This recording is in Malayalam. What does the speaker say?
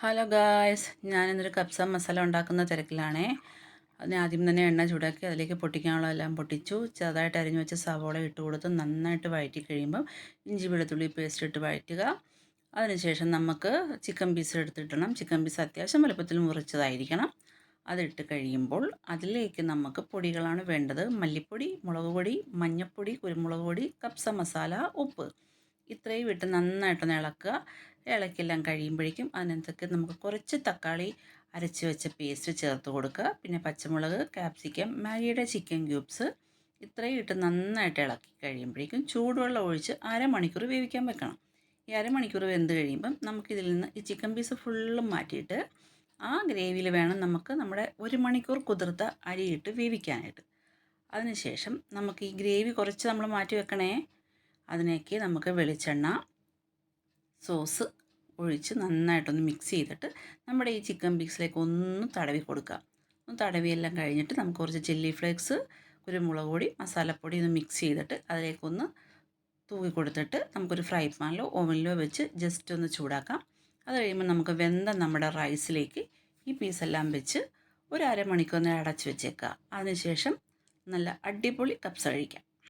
ഹലോ ഗായ്സ്, ഞാനിന്നൊരു കപ്സ മസാല ഉണ്ടാക്കുന്ന തിരക്കിലാണേ. അതിന് ആദ്യം തന്നെ എണ്ണ ചൂടാക്കി അതിലേക്ക് പൊട്ടിക്കാനുള്ളതെല്ലാം പൊട്ടിച്ചു. ചെറുതായിട്ട് അരിഞ്ഞു വെച്ച സവോള ഇട്ട് കൊടുത്ത് നന്നായിട്ട് വഴറ്റി കഴിയുമ്പം ഇഞ്ചി വെളുത്തുള്ളി പേസ്റ്റ് ഇട്ട് വഴറ്റുക. അതിനുശേഷം നമുക്ക് ചിക്കൻ പീസ് എടുത്തിടണം. ചിക്കൻ പീസ് അത്യാവശ്യം വലുപ്പത്തിൽ മുറിച്ചതായിരിക്കണം. അതിട്ട് കഴിയുമ്പോൾ അതിലേക്ക് നമുക്ക് പൊടികളാണ് വേണ്ടത്. മല്ലിപ്പൊടി, മുളക് പൊടി, മഞ്ഞൾപ്പൊടി, കുരുമുളക് പൊടി, കപ്സ മസാല, ഉപ്പ്. ഇത്രയും ഇട്ട് നന്നായിട്ടൊന്ന് ഇളക്കുക. ഇളക്കിയെല്ലാം കഴിയുമ്പോഴേക്കും അതിനകത്തേക്ക് നമുക്ക് കുറച്ച് തക്കാളി അരച്ച് വെച്ച പേസ്റ്റ് ചേർത്ത് കൊടുക്കുക. പിന്നെ പച്ചമുളക്, ക്യാപ്സിക്കം, മാഗിയുടെ ചിക്കൻ ക്യൂബ്സ് ഇത്രയും ഇട്ട് നന്നായിട്ട് ഇളക്കി കഴിയുമ്പോഴേക്കും ചൂടുവെള്ളം ഒഴിച്ച് അരമണിക്കൂർ വേവിക്കാൻ വെക്കണം. ഈ അരമണിക്കൂർ വെന്ത് കഴിയുമ്പം നമുക്കിതിൽ നിന്ന് ഈ ചിക്കൻ പീസ് ഫുള്ളും മാറ്റിയിട്ട് ആ ഗ്രേവിയിൽ വേണം നമുക്ക് നമ്മുടെ 1 മണിക്കൂർ കുതിർത്ത അരിയിട്ട് വേവിക്കാനായിട്ട്. അതിനുശേഷം നമുക്ക് ഈ ഗ്രേവി കുറച്ച് നമ്മൾ മാറ്റി വെക്കണേ. അതിലേക്ക് നമുക്ക് വെളിച്ചെണ്ണ, സോസ് ഒഴിച്ച് നന്നായിട്ടൊന്ന് മിക്സ് ചെയ്തിട്ട് നമ്മുടെ ഈ ചിക്കൻ പീസിലേക്ക് ഒന്ന് തടവി കൊടുക്കുക. ഒന്ന് തടവിയെല്ലാം കഴിഞ്ഞിട്ട് നമുക്ക് കുറച്ച് ചില്ലി ഫ്ലേക്സ്, കുരുമുളക് പൊടി, മസാലപ്പൊടി ഒന്ന് മിക്സ് ചെയ്തിട്ട് അതിലേക്കൊന്ന് തൂക്കി കൊടുത്തിട്ട് നമുക്കൊരു ഫ്രൈ പാനിലോ ഓവനിലോ വെച്ച് ജസ്റ്റ് ഒന്ന് ചൂടാക്കാം. അത് കഴിയുമ്പോൾ നമുക്ക് വെന്ത നമ്മുടെ റൈസിലേക്ക് ഈ പീസെല്ലാം വെച്ച് ഒരു അരമണിക്കൂർ നേരം അടച്ച് വെച്ചേക്കുക. അതിനുശേഷം നല്ല അടിപൊളി കപ്സ കഴിക്കാം.